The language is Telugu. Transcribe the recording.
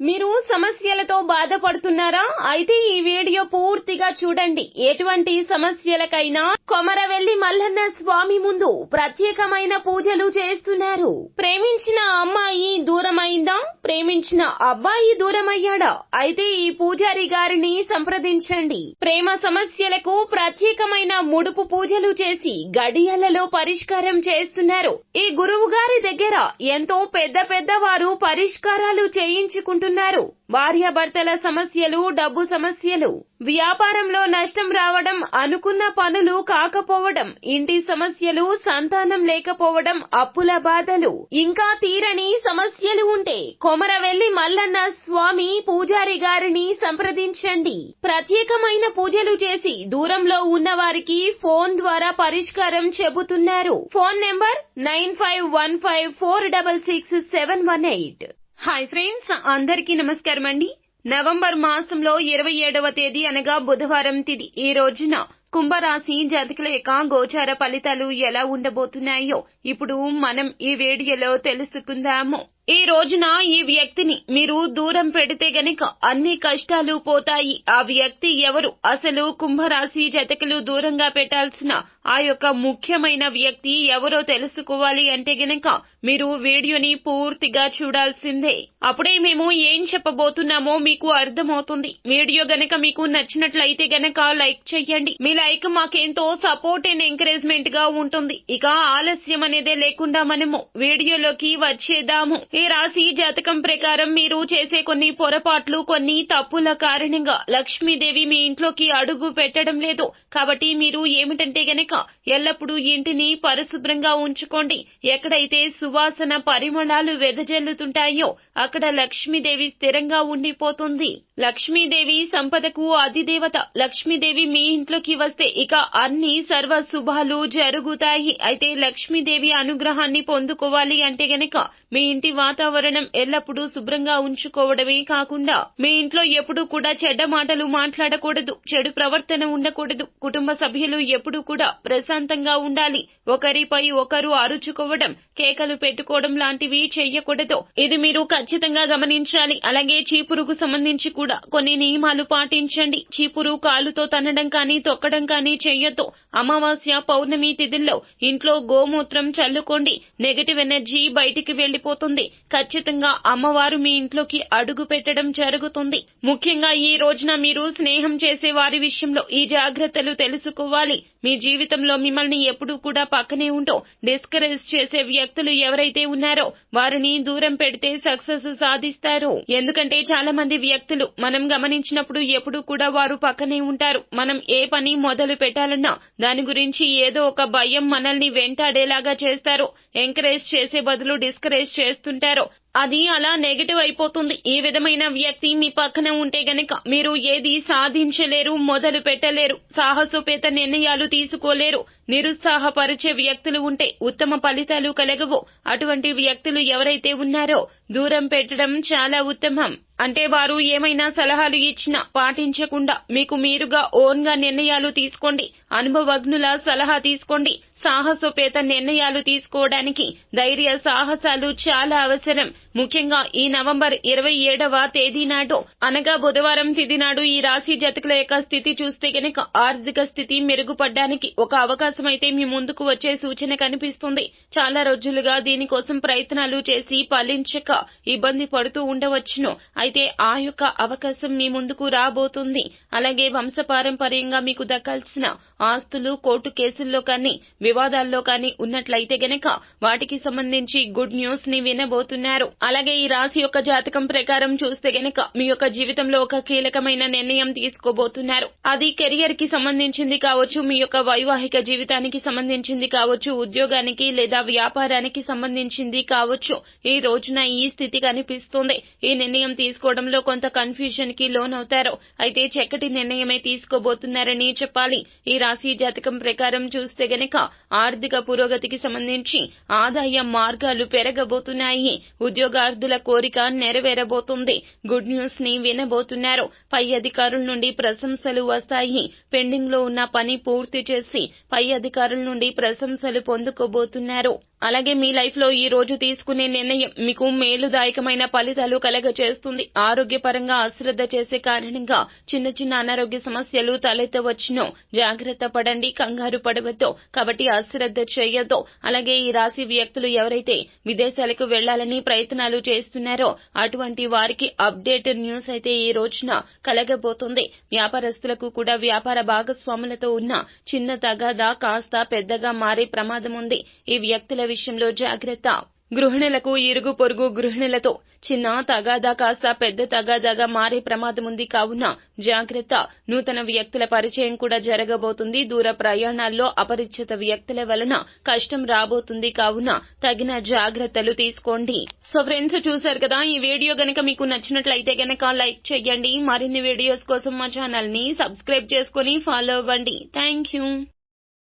మీరు సమస్యలతో బాధపడుతున్నారా? అయితే ఈ వీడియో పూర్తిగా చూడండి. ఎటువంటి సమస్యలకైనా కొమరవెల్లి మల్లన్న స్వామి ముందు ప్రత్యేకమైన పూజలు చేస్తున్నారు. ప్రేమించిన అమ్మాయి దూరమైందా? ప్రేమించిన అబ్బాయి దూరమయ్యాడా? అయితే ఈ పూజారి గారిని సంప్రదించండి. ప్రేమ సమస్యలకు ప్రత్యేకమైన ముడుపు పూజలు చేసి గడియలలో పరిష్కారం చేస్తున్నారు. ఈ గురువు గారి దగ్గర ఎంతో పెద్ద వారు పరిష్కారాలు చేయించుకుంటున్నారు. భార్యాభర్తల సమస్యలు, డబ్బు సమస్యలు, వ్యాపారంలో నష్టం రావడం, అనుకున్న పనులు కాకపోవడం, ఇంటి సమస్యలు, సంతానం లేకపోవడం, అప్పుల బాధలు, ఇంకా తీరని సమస్యలు ఉంటే కొమరవెల్లి మల్లన్న స్వామి పూజారి గారిని సంప్రదించండి. ప్రత్యేకమైన పూజలు చేసి దూరంలో ఉన్న వారికి ఫోన్ ద్వారా పరిష్కారం చెబుతున్నారు. Phone number 9515466718. హాయ్ ఫ్రెండ్స్, అందరికీ నమస్కారం అండి. నవంబర్ మాసంలో 27వ తేదీ అనగా బుధవారం తిథి. ఈ రోజున కుంభరాశి జాతకుల యొక్క గోచార ఫలితాలు ఎలా ఉండబోతున్నాయో ఇప్పుడు మనం ఈ వీడియోలో తెలుసుకుందాము. ఈ రోజున ఈ వ్యక్తిని మీరు దూరం పెడితే గనక అన్ని కష్టాలు పోతాయి. ఆ వ్యక్తి ఎవరు? అసలు కుంభరాశి జాతకులు దూరంగా పెట్టాల్సిన ఆ యొక్క ముఖ్యమైన వ్యక్తి ఎవరో తెలుసుకోవాలి అంటే గనక మీరు వీడియోని పూర్తిగా చూడాల్సిందే. అప్పుడే మేము ఏం చెప్పబోతున్నామో మీకు అర్థమవుతుంది. వీడియో గనక మీకు నచ్చినట్లయితే గనక లైక్ చేయండి. మీ లైక్ మాకెంతో సపోర్ట్ అండ్ ఎంకరేజ్మెంట్ గా ఉంటుంది. ఇక ఆలస్యం అనేదే లేకుండా మనము వీడియోలోకి వచ్చేద్దాము. ఈ రాశి జాతకం ప్రకారం మీరు చేసే కొన్ని పొరపాట్లు, కొన్ని తప్పుల కారణంగా లక్ష్మీదేవి మీ ఇంట్లోకి అడుగు పెట్టడం లేదు. కాబట్టి మీరు ఏమిటంటే గనక ఎల్లప్పుడూ ఇంటిని పరిశుభ్రంగా ఉంచుకోండి. ఎక్కడైతే సువాసన పరిమళాలు వెదజల్లుతుంటాయో అక్కడ లక్ష్మీదేవి స్థిరంగా ఉండిపోతుంది. లక్ష్మీదేవి సంపదకు అధిదేవత. లక్ష్మీదేవి మీ ఇంట్లోకి వస్తే ఇక అన్ని సర్వ శుభాలు జరుగుతాయి. అయితే లక్ష్మీదేవి అనుగ్రహాన్ని పొందుకోవాలి అంటే గనక మీ ఇంటి వాతావరణం ఎల్లప్పుడూ శుభ్రంగా ఉంచుకోవడమే కాకుండా మీ ఇంట్లో ఎప్పుడూ కూడా చెడ్డ మాటలు మాట్లాడకూడదు, చెడు ప్రవర్తన ఉండకూడదు. కుటుంబ సభ్యులు ఎప్పుడూ కూడా ప్రశాంతంగా ఉండాలి. ఒకరిపై ఒకరు అరుచుకోవడం, కేకలు పెట్టుకోవడం లాంటివి చెయ్యకూడదు. ఇది మీరు ఖచ్చితంగా గమనించాలి. అలాగే చీపురుకు సంబంధించి కూడా కొన్ని నియమాలు పాటించండి. చీపురు కాలుతో తన్నడం కానీ తొక్కడం కానీ చెయ్యొద్దు. అమావాస్య, పౌర్ణమి తిథుల్లో ఇంట్లో గోమూత్రం చల్లుకోండి. నెగటివ్ ఎనర్జీ బయటికి వెళ్లిపోతుంది. ఖచ్చితంగా అమ్మవారు మీ ఇంట్లోకి అడుగు పెట్టడం జరుగుతుంది. ముఖ్యంగా ఈ రోజున మీరు స్నేహం చేసే వారి విషయంలో ఈ జాగ్రత్తలు తెలుసుకోవాలి. మీ జీవితంలో మిమ్మల్ని ఎప్పుడూ కూడా పక్కనే ఉంటూ డిస్కరేజ్ చేసే వ్యక్తులు ఎవరైతే ఉన్నారో వారిని దూరం పెడితే సక్సెస్ సాధిస్తారు. ఎందుకంటే చాలా మంది వ్యక్తులు మనం గమనించినప్పుడు ఎప్పుడూ కూడా వారు పక్కనే ఉంటారు. మనం ఏ పని మొదలు పెట్టాలన్నా దాని గురించి ఏదో ఒక భయం మనల్ని వెంటాడేలాగా చేస్తారు. ఎంకరేజ్ చేసే బదులు డిస్కరేజ్ చేస్తుంటారు. అది అలా నెగటివ్ అయిపోతుంది. ఈ విధమైన వ్యక్తి మీ పక్కన ఉంటే గనక మీరు ఏది సాధించలేరు, మొదలు పెట్టలేరు, సాహసోపేత నిర్ణయాలు తీసుకోలేరు. నిరుత్సాహపరిచే వ్యక్తులు ఉంటే ఉత్తమ ఫలితాలు కలగవు. అటువంటి వ్యక్తులు ఎవరైతే ఉన్నారో దూరం పెట్టడం చాలా ఉత్తమం. అంటే వారు ఏమైనా సలహాలు ఇచ్చినా పాటించకుండా మీకు మీరుగా ఓన్ గా నిర్ణయాలు తీసుకోండి. అనుభవజ్ఞుల సలహా తీసుకోండి. సాహసోపేత నిర్ణయాలు తీసుకోవడానికి ధైర్య సాహసాలు చాలా అవసరం. ముఖ్యంగా ఈ నవంబర్ 27వ తేదీ నాడు అనగా బుధవారం తిథి నాడు ఈ రాశి జాతకుల యొక్క స్థితి చూస్తే గనక ఆర్థిక స్థితి మెరుగుపడడానికి ఒక అవకాశం అయితే మీ ముందుకు వచ్చే సూచన కనిపిస్తుంది. చాలా రోజులుగా దీనికోసం ప్రయత్నాలు చేసి ఫలించక ఇబ్బంది పడుతూ ఉండవచ్చును. అయితే ఆ యొక్క అవకాశం మీ ముందుకు రాబోతుంది. అలాగే వంశపారంపర్యంగా మీకు దక్కాల్సిన ఆస్తులు కోర్టు కేసుల్లో కానీ వివాదాల్లో కానీ ఉన్నట్లయితే గనక వాటికి సంబంధించి గుడ్ న్యూస్ ని వినబోతున్నారు. అలాగే ఈ రాశి యొక్క జాతకం ప్రకారం చూస్తే గనక మీ యొక్క జీవితంలో ఒక కీలకమైన నిర్ణయం తీసుకోబోతున్నారు. అది కెరియర్ కి సంబంధించింది కావచ్చు, మీ యొక్క వైవాహిక జీవితానికి సంబంధించింది కావచ్చు, ఉద్యోగానికి లేదా వ్యాపారానికి సంబంధించింది కావచ్చు. ఈ రోజున ఈ స్థితి కనిపిస్తుంది. ఈ నిర్ణయం తీసుకోవడంలో కొంత కన్ఫ్యూజన్ కి లోనవుతారు. అయితే చక్కటి నిర్ణయమే తీసుకోబోతున్నారని చెప్పాలి. ఈ రాశి జాతకం ప్రకారం చూస్తే గనక ఆర్థిక పురోగతికి సంబంధించి ఆదాయ మార్గాలు పెరగబోతున్నాయి. ఉద్యోగార్థుల కోరిక నెరవేరబోతుంది. గుడ్ న్యూస్ ని వినబోతున్నారు. పై అధికారుల నుండి ప్రశంసలు వస్తాయి. పెండింగ్ లో ఉన్న పని పూర్తి చేసి పై అధికారుల నుండి ప్రశంసలు పొందుకోబోతున్నారు. అలాగే మీ లైఫ్ లో ఈ రోజు తీసుకునే నిర్ణయం మీకు మేలుదాయకమైన ఫలితాలు కలగచేస్తుంది. ఆరోగ్యపరంగా అశ్రద్ధ చేసే కారణంగా చిన్న చిన్న అనారోగ్య సమస్యలు తలెత్తవచ్చును. జాగ్రత్త పడండి, కంగారు పడవద్దు. కాబట్టి అశ్రద్ధ చేయొద్దు. అలాగే ఈ రాశి వ్యక్తులు ఎవరైతే విదేశాలకు వెళ్లాలని ప్రయత్నాలు చేస్తున్నారో అటువంటి వారికి అప్డేట్ న్యూస్ అయితే ఈ రోజున కలగబోతుంది. వ్యాపారస్తులకు కూడా వ్యాపార భాగస్వాములతో ఉన్న చిన్న తగాదా కాస్త పెద్దగా మారే ప్రమాదం ఉంది. ఈ వ్యక్తుల విషయంలో జాగ్రత్త. గృహిణులకు ఇరుగు పొరుగు గృహిణులతో చిన్న తగాదా కాస్త పెద్ద తగాదాగా మారే ప్రమాదం ఉంది. కావున జాగ్రత్త. నూతన వ్యక్తుల పరిచయం కూడా జరగబోతుంది. దూర ప్రయాణాల్లో అపరిచిత వ్యక్తుల వలన కష్టం రాబోతుంది. కావున తగిన జాగ్రత్తలు తీసుకోండి. సో ఫ్రెండ్స్, చూశారు కదా, ఈ వీడియో గనక మీకు నచ్చినట్లయితే గనక లైక్ చేయండి. మరిన్ని వీడియోస్ కోసం మా ఛానల్ ని సబ్స్క్రైబ్ చేసుకుని ఫాలో అవ్వండి. Thank you.